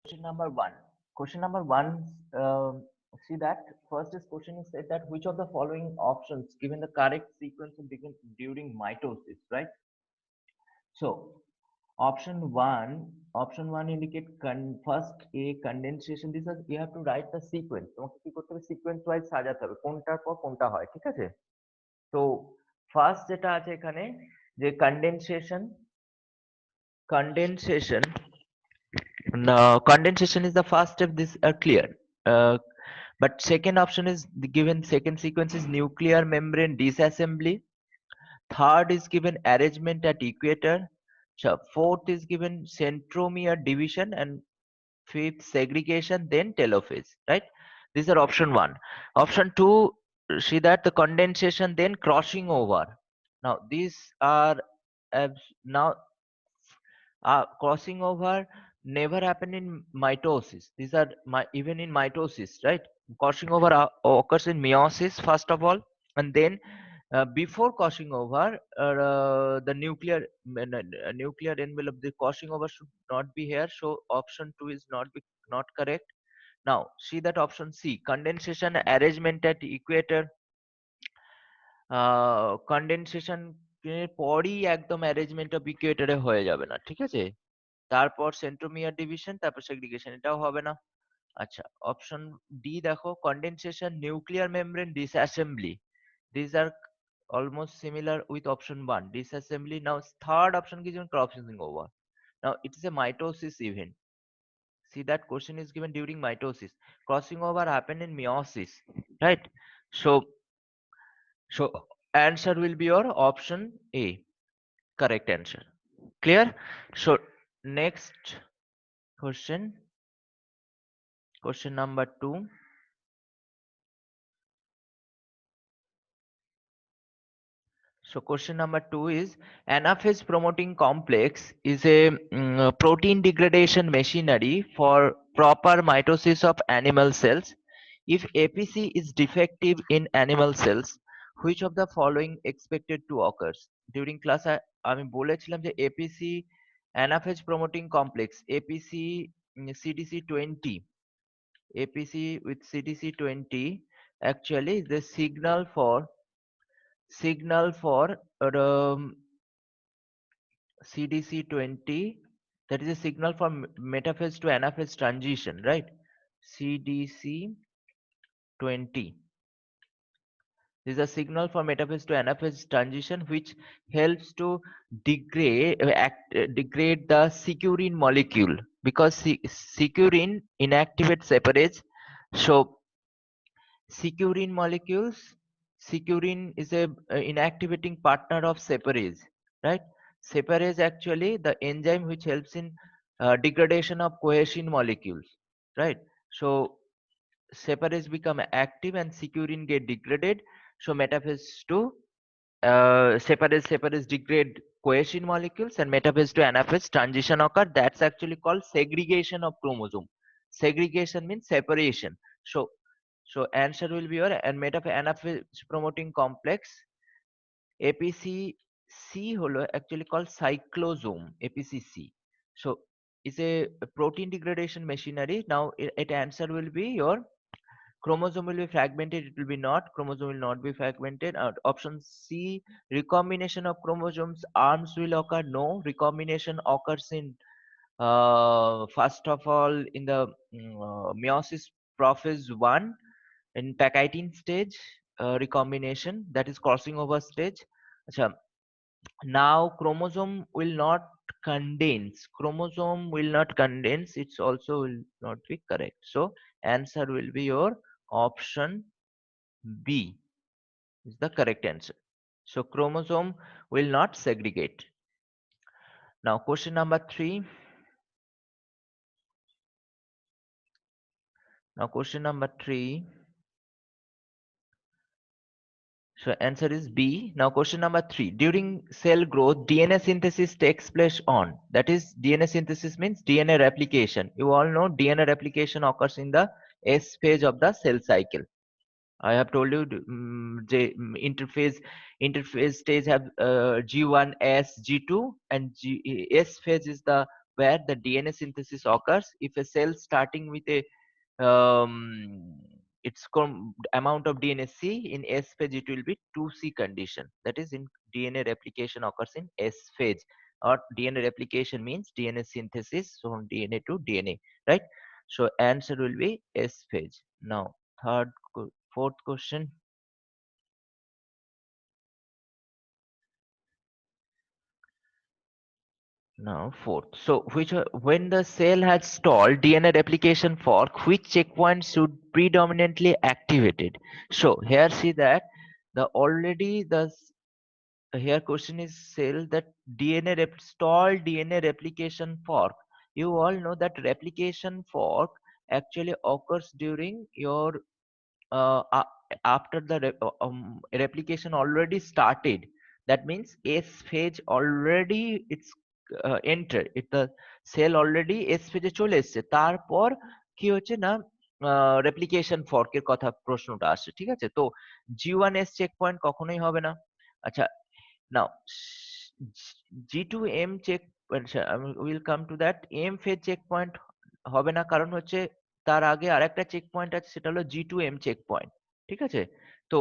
Question number one. Question number one. See that first is question is said that which of the following options given the correct sequence of begin during mitosis, right? So option one indicate first a condensation. This is you have to write the sequence. তোমাকে কি করতে হবে sequence wise সাজাতে হবে কোনটার পর কোনটা হয় ঠিক আছে তো ফার্স্ট যেটা আছে এখানে যে condensation no, condensation is the first step. This are clear. But second option is the given second sequence is nuclear membrane disassembly. Third is given arrangement at equator. So fourth is given centromere division and fifth segregation, then telophase. Right? These are option one. Option two, see that the condensation, then crossing over. Now these are now crossing over never happen in mitosis. These are even in mitosis, right? Crossing over occurs in meiosis first of all, and then before crossing over, the nuclear envelope. The crossing over should not be here, so option two is not correct. Now see that option C, condensation arrangement at equator. Condensation এর পরই একদম arrangement of ইকুয়েটরে হয়ে যাবে না ঠিক আছে তারপর centromere division তারপর সেগ্রিগেশন এটাও হবে না আচ্ছা অপশন ডি দেখো condensation nuclear membrane disassembly these are almost similar with option 1 disassembly. Now third option is given crossing over. Now it is a mitosis event. See that question is given during mitosis. Crossing over happen in meiosis, right? So answer will be your option A, correct answer. Clear? So next question, question number 2. So question number 2 is anaphase promoting complex is a protein degradation machinery for proper mitosis of animal cells. If APC is defective in animal cells, which of the following expected to occur? During class আমি বলেছিলাম যে APC anaphase promoting complex APC CDC20 APC with CDC20 actually is the signal for CDC20, that is a signal for metaphase to anaphase transition, right? CDC20 is a signal for metaphase to anaphase transition which helps to degrade the securine molecule because securine inactivates separase. So securine molecules, securine is a inactivating partner of separase, right? Separase actually the enzyme which helps in degradation of cohesin molecules, right? So separase become active and securine get degraded. So metaphase to separase degrade cohesin molecules and metaphase to anaphase transition occur. That's actually called segregation of chromosome. Segregation means separation. So answer will be your and anaphase promoting complex APCC holo actually called cyclosome APCC. So it's a protein degradation machinery. Now it answer will be your chromosome will be fragmented, it will be not, chromosome will not be fragmented. Option C, recombination of chromosomes arms will occur. No, recombination occurs in first of all in the meiosis prophase 1 in Pachytene stage, recombination, that is crossing over stage. Acha, now chromosome will not condense, it's also will not be correct. So answer will be your option B is the correct answer. So chromosome will not segregate. Now question number 3. Now question number 3. So answer is B. Now question number 3. During cell growth, DNA synthesis takes place on. That is DNA synthesis means DNA replication. You all know DNA replication occurs in the S phase of the cell cycle. I have told you the interphase stage have G1, S, G2 and S phase is the where the DNA synthesis occurs. If a cell starting with a um, its amount of DNA C in S phase, it will be 2C condition. That is, in DNA replication occurs in S phase, or DNA replication means DNA synthesis from DNA to DNA, right? So answer will be S phase. Now fourth question. Now fourth. So when the cell has stalled DNA replication fork, which checkpoint should predominantly activated? So here see that the already the here question is cell that stalled DNA replication fork. You all know that replication fork actually occurs during your after the replication already started. That means S phase already it's entered it, the cell already S phase চলে এসেছে, তারপর কি হচ্ছে না replication ফর্কের কথা প্রশ্নটা আসছে, ঠিক আছে? তো G1S চেক পয়েন্ট কখনোই হবে না। আচ্ছা, now G2M check, will come to that. M phase check point হবে না, কারণ হচ্ছে তার আগে আরেকটা চেক পয়েন্ট আছে, সেটা হলো G2M চেক পয়েন্ট, ঠিক আছে? তো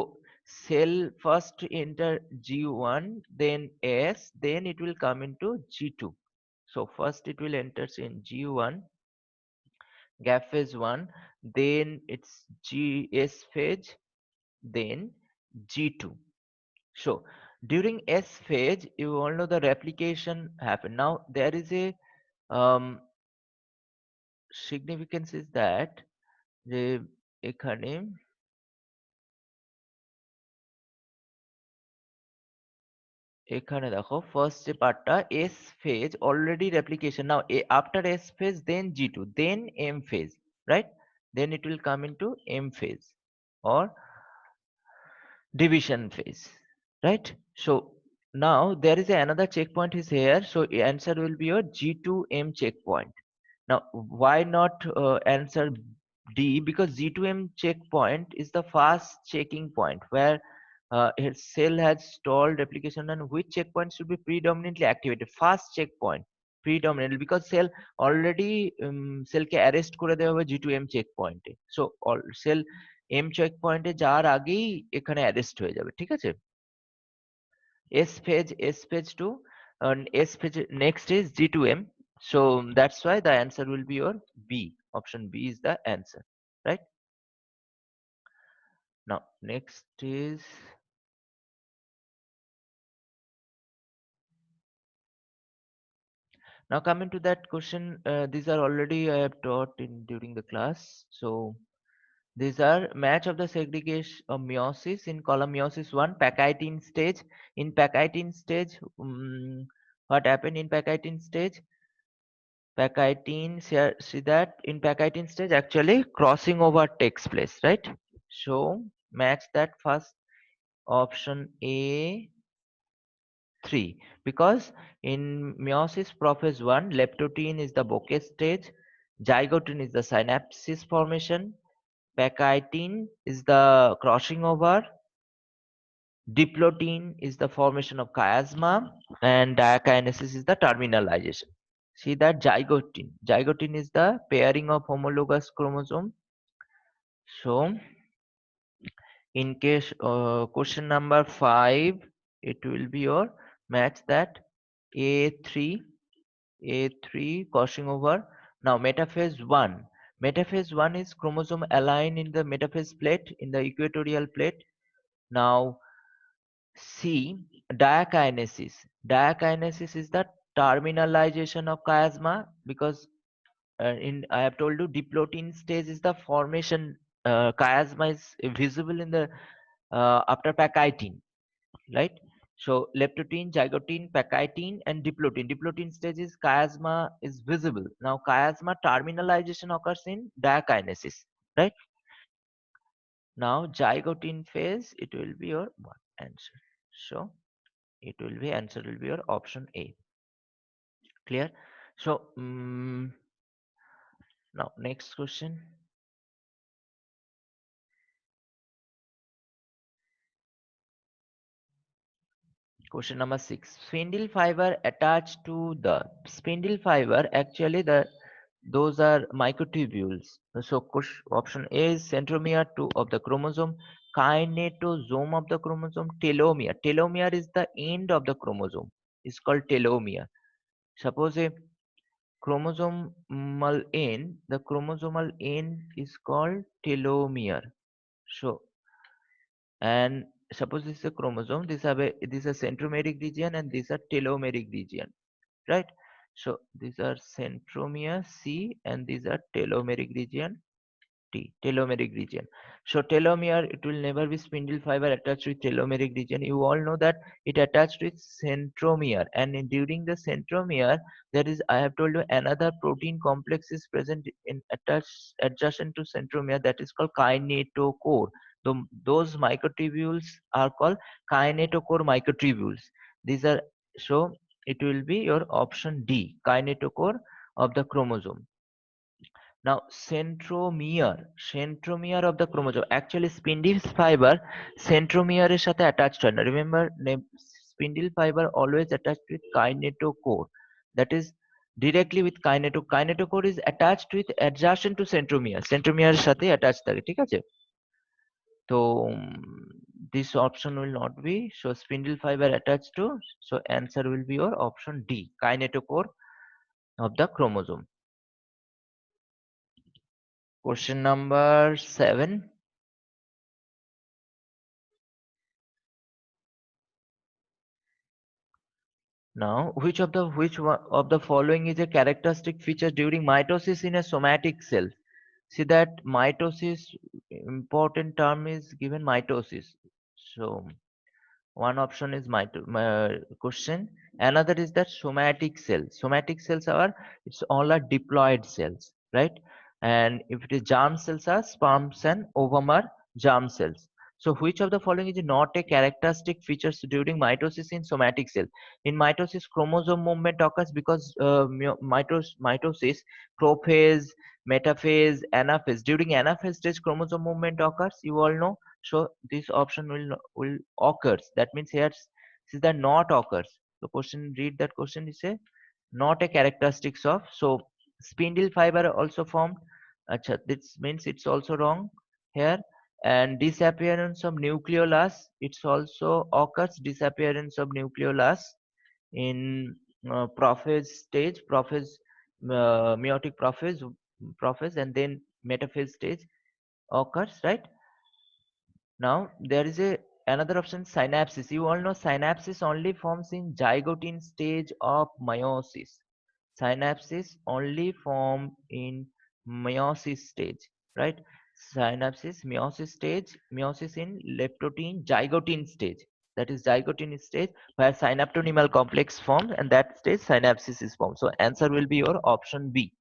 cell first enter G1, then S, then it will come into G2. So first it will enters in G1, gap phase 1, then it's GS phase, then G2. So during S phase, you all know the replication happen. Now there is a um, significance is that যে এখানে এখানে দেখো first যে পার্টটা S phase already replication. Now after S phase, then G2, then M phase, right? Then it will come into M phase or division phase, right? So now there is another checkpoint is here, so answer will be your G2M checkpoint. Now why not answer D? Because G2M checkpoint is the fast checking point where a cell has stalled replication, and which checkpoint should be predominantly activated? Fast checkpoint predominantly, because cell already cell K arrest করে দেওয়া হবে G2M checkpoint এ, so all cell M checkpoint এ যাওয়ার আগেই এখানে arrest হয়ে যাবে, ঠিক আছে? S phase 2, and S phase next is G2M. So that's why the answer will be your B. Option B is the answer, right? Now next is, now coming to that question, these are already I have taught in during the class. So these are match of the segregation of meiosis in column meiosis 1 Pachytene stage. In Pachytene stage, what happened in Pachytene stage? Pachytene, see that in Pachytene stage actually crossing over takes place, right? So match that first option A 3, because in meiosis prophase 1 leptotene is the bouquet stage, zygote is the synapsis formation, pachytene is the crossing over, diplotin is the formation of chiasma, and diakinesis is the terminalization. See that zygote is the pairing of homologous chromosome. So in case question number 5, it will be your match that A3, A3 crossing over. Now metaphase 1. Metaphase 1 is chromosome aligned in the metaphase plate, in the equatorial plate. Now C, diakinesis. Diakinesis is the terminalization of chiasma, because in I have told you diplotin stage is the formation, chiasma is visible in the after pachytene, right? So leptotene, zygotine, pachytene, and diplotin. Diplotin stage is chiasma is visible. Now chiasma terminalization occurs in diakinesis, right? Now zygotine phase, it will be your one answer. So it will be answer will be your option A. Clear? So now next question. Question number 6. Spindle fiber attached to the spindle fiber, actually the those are microtubules. So option A is centromere of the chromosome, kinetosome of the chromosome, telomere. Telomere is the end of the chromosome. It's called telomere. Suppose a chromosomal end, the chromosomal end is called telomere. So, and suppose this is a chromosome, this is a centromeric region and these are telomeric region, right? So these are centromere C and these are telomeric region T, telomeric region. So telomere, it will never be spindle fiber attached with telomeric region. You all know that it attached with centromere, and during the centromere, there is, I have told you, another protein complex is present in attached adjacent to centromere, that is called kinetochore. Those microtubules are called kinetochore microtubules. These are, so it will be your option D, kinetochore of the chromosome. Now, centromere of the chromosome. Actually, spindle fiber centromere এর সাথে attached হয় না. Remember, spindle fiber always attached with kinetochore. That is directly with kinetochore. Kinetochore is attached with adjacent to centromere. Centromere এর সাথে attached থাকে, ঠিক আছে? তো this option will not be. So spindle fiber attached to. So answer will be your option D, kinetochore of the chromosome. Question number 7. Now, which one of the following is a characteristic feature during mitosis in a somatic cell? See that mitosis, important term is given mitosis. So one option is question. Another is that somatic cells. Somatic cells are, it's all are diploid cells, right? And if it is germ cells are sperms and ovum are germ cells. So which of the following is not a characteristic features during mitosis in somatic cell? In mitosis, chromosome movement occurs because mitosis, prophase, metaphase, anaphase. During anaphase stage, chromosome movement occurs. You all know. So this option will occurs. That means here is the not occurs. The question, read that question, is a not a characteristics of. So spindle fiber also formed. Acha, this means it's also wrong here. And disappearance of nucleolus, it's also occurs. Disappearance of nucleolus in prophase stage, prophase, meiotic prophase, and then metaphase stage occurs, right? Now there is a another option, synapses. You all know synapses only forms in zygote stage of meiosis. Synapses only form in meiosis stage, right? Synapses, meiosis stage, meiosis in leptotin, zygote stage. That is zygote stage where synaptonymal complex forms, and that stage synapses is formed. So answer will be your option B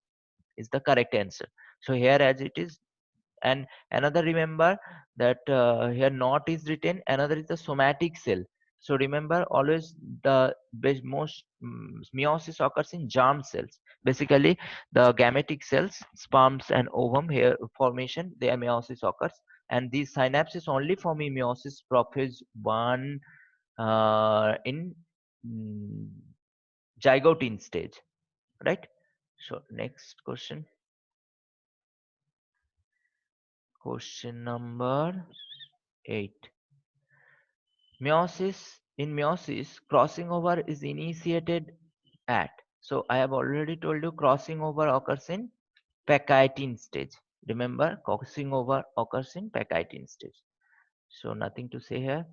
is the correct answer. So here as it is, and another, remember that here not is written, another is the somatic cell. So remember always the most meiosis occurs in germ cells, basically the gametic cells, sperms and ovum here formation, their meiosis occurs, and these synapses only form in meiosis prophase 1 in mm, zygote stage, right? So next question. Question number 8. In meiosis, crossing over is initiated at. So I have already told you crossing over occurs in Pachytene stage. Remember, crossing over occurs in Pachytene stage. So nothing to say here.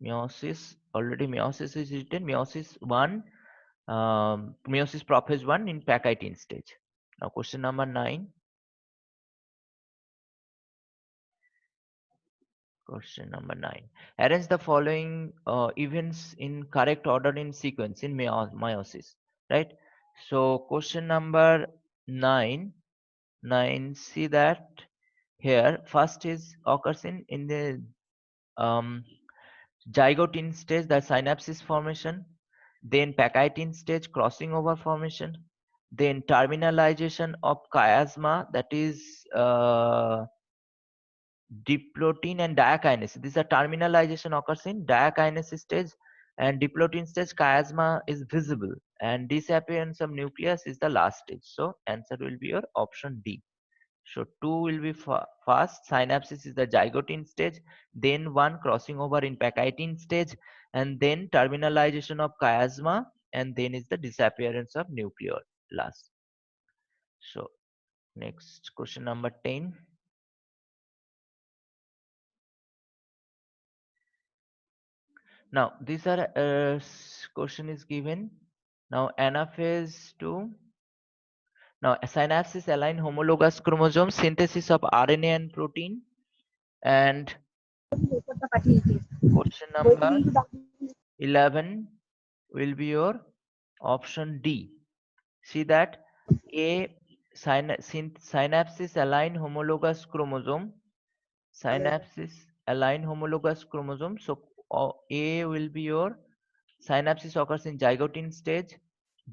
Meiosis, already meiosis is written. Meiosis 1, meiosis prophase 1 in Pachytene stage. Now question number 9. Question number 9. Arrange the following events in correct order in sequence in meiosis. Right. So question number 9. 9. See that here first is occurs in the um, zygote stage, the synapses formation. Then Pachytene stage, crossing over formation. Then terminalization of chiasma, that is diplotin and diakinesis. This is a terminalization occurs in diakinesis stage. and diplotin stage chiasma is visible, and disappearance of nucleus is the last stage. So answer will be your option D. So 2 will be fast. Synapsis is the zygote stage, then 1 crossing over in Pachytene stage, and then terminalization of chiasma, and then is the disappearance of nucleus last. So next question number 10. Now these are question is given. Now anaphase to now synapses align homologous chromosome, synthesis of RNA and protein, and question number 11 will be your option D. See that A synapses align homologous chromosome. Synapses align homologous chromosome. So A will be your synapsis occurs in zygote stage.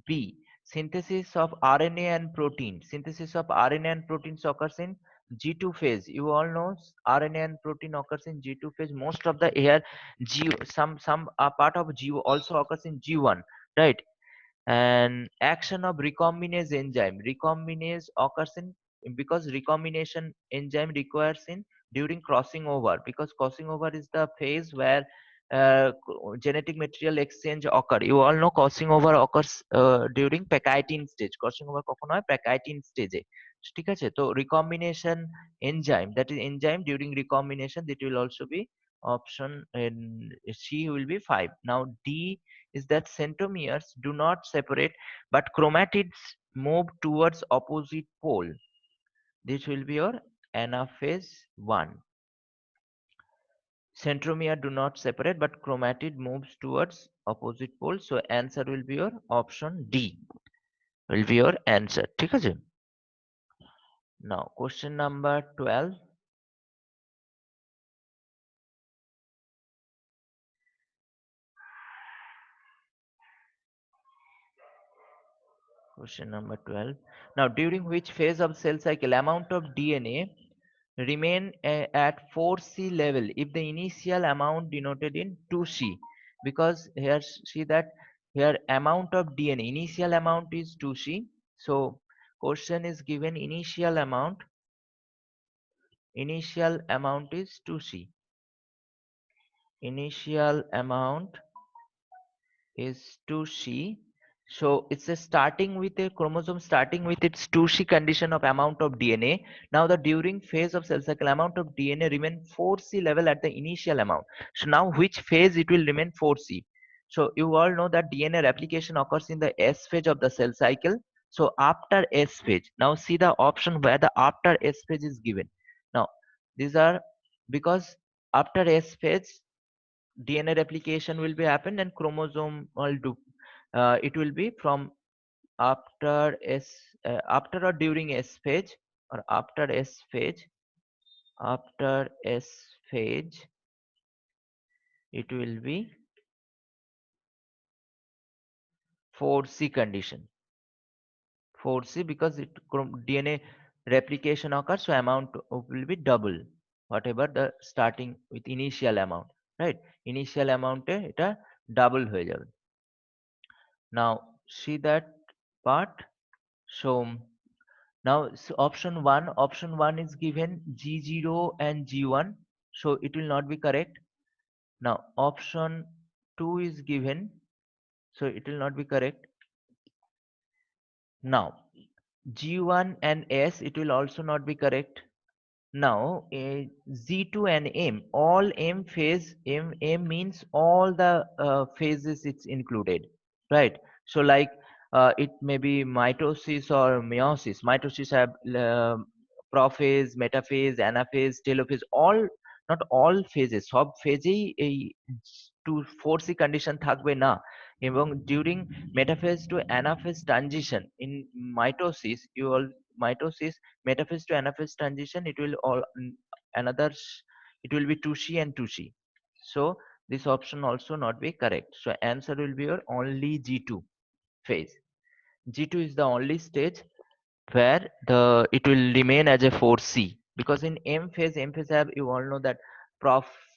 B. Synthesis of RNA and protein. Synthesis of RNA and proteins occurs in G2 phase. You all know RNA and protein occurs in G2 phase. Most of the air G some part of G also occurs in G1, right? And action of recombinase enzyme. Recombinase occurs in because recombination enzyme requires in during crossing over, because crossing over is the phase where genetic material exchange occur. You all know crossing over occurs during Pachytene stage. Crossing over কখনো হয় Pachytene stage এ, ঠিক আছে? তো recombination enzyme, that is enzyme during recombination, that will also be option, and C will be 5. Now D is that centromeres do not separate but chromatids move towards opposite pole. This will be your anaphase 1. Centromere do not separate but chromatid moves towards opposite pole. So answer will be your option D will be your answer. ঠিক আছে? Now question number 12. Question number 12. Now during which phase of cell cycle amount of DNA remain at 4C level if the initial amount denoted in 2C, because here see that here amount of DNA initial amount is 2C. So question is given initial amount is 2C. Initial amount is 2C. So it's a starting with a chromosome starting with its 2C condition of amount of DNA. Now the during phase of cell cycle amount of DNA remain 4C level at the initial amount. So now which phase it will remain 4C? So you all know that DNA replication occurs in the S phase of the cell cycle. So after S phase, now see the option where the after S phase is given. Now these are because after S phase DNA replication will be happen and chromosome will do. It will be from after after or during S phase or after S phase. After S phase, it will be 4C condition. 4C because DNA replication occurs, so amount will be double whatever the starting with initial amount, right? Initial amount এটা double হয়ে যাবে. Now see that part. So now option 1 is given G0 and G1, so it will not be correct. Now option 2 is given, so it will not be correct. Now G1 and S, it will also not be correct. Now Z2 and M, all M phase, M means all the phases it's included, right? So like it may be mitosis or meiosis. Mitosis have prophase, metaphase, anaphase, telophase, all not all phases, সব ফেজেই এই 2,4C condition থাকবে না, এবং during metaphase to anaphase transition in mitosis, mitosis metaphase to anaphase transition, it will all another it will be 2C and 2C. So this option also not be correct. So answer will be your only G2 phase. G2 is the only stage where it will remain as a 4C, because in M phase have, you all know that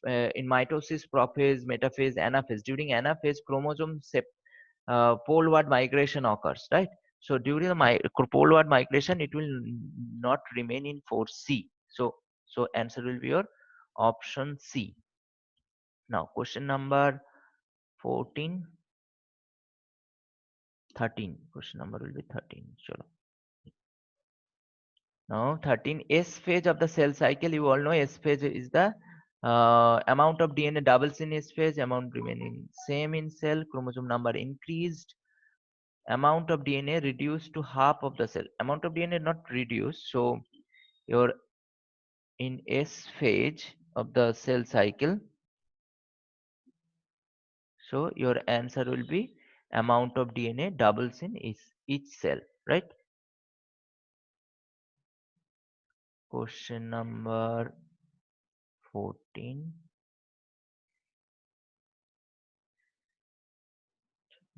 in mitosis, prophase, metaphase, anaphase. During anaphase, chromosome poleward migration occurs, right? So during the poleward migration, it will not remain in 4C. So answer will be your option C. Now question number 14, 13. Question number will be 13. Chalo. Now 13, S phase of the cell cycle. You all know S phase is the amount of DNA doubles in S phase, amount remaining same in cell, chromosome number increased, amount of DNA reduced to half of the cell. Amount of DNA not reduced. So your in S phase of the cell cycle, so your answer will be amount of DNA doubles in each cell, right? Question number 14.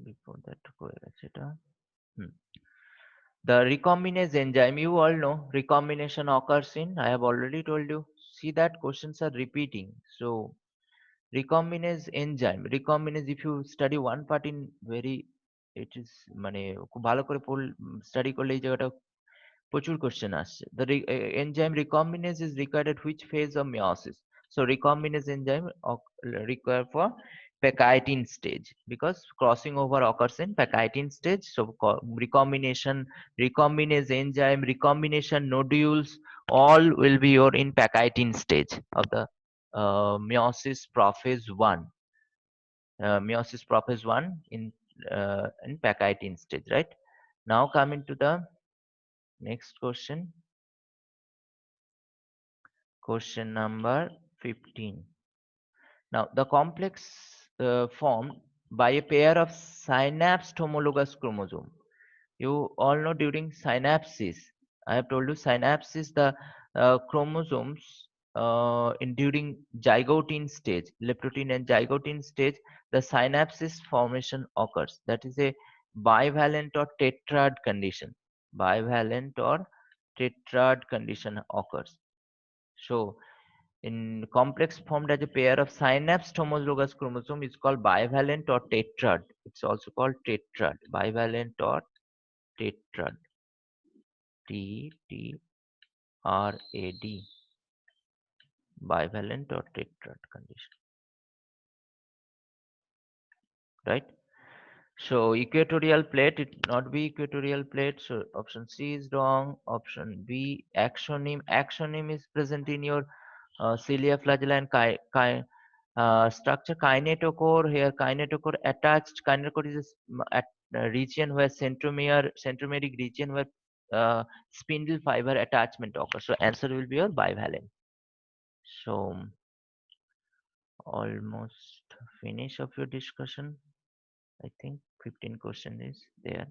Before that, etc. Hmm. The recombinase enzyme, you all know recombination occurs in, I have already told you. See that questions are repeating. So recombinase enzyme, recombinase, if you study one part in very, it is মানে খুব ভালো করে study করলে এই জায়গাটা প্রচুর question আসছে. The enzyme recombinase is required at which phase of meiosis? So recombinase enzyme required for Pectin stage, because crossing over occurs in Pectin stage. So recombinase enzyme, recombination nodules, all will be your in Pectin stage of the meiosis prophase 1. Meiosis prophase 1 in Pectin stage, right? Now coming to the next question. Question number 15. Now, the complex formed by a pair of synapsed homologous chromosome. You all know during synapsis, I have told you synapsis, the chromosomes in during zygotine stage, leptotin and zygotine stage, the synapsis formation occurs. That is a bivalent or tetrad condition. Bivalent or tetrad condition occurs. So in complex formed as a pair of synapsed homologous chromosome is called bivalent or tetrad. It's also called tetrad. Bivalent or tetrad. T-T-R-A-D. Bivalent or tetrad condition. Right? So equatorial plate, it not be equatorial plate. So option C is wrong. Option B, axoneme. Axoneme is present in your cilia, flagella, and structure. Kinetochore, here kinetochore attached. Kinetochore is a region where centromeric region where spindle fiber attachment occurs. So answer will be your bivalent. So almost finish of your discussion. I think 15 question is there.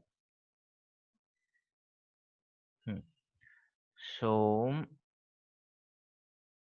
Hmm. So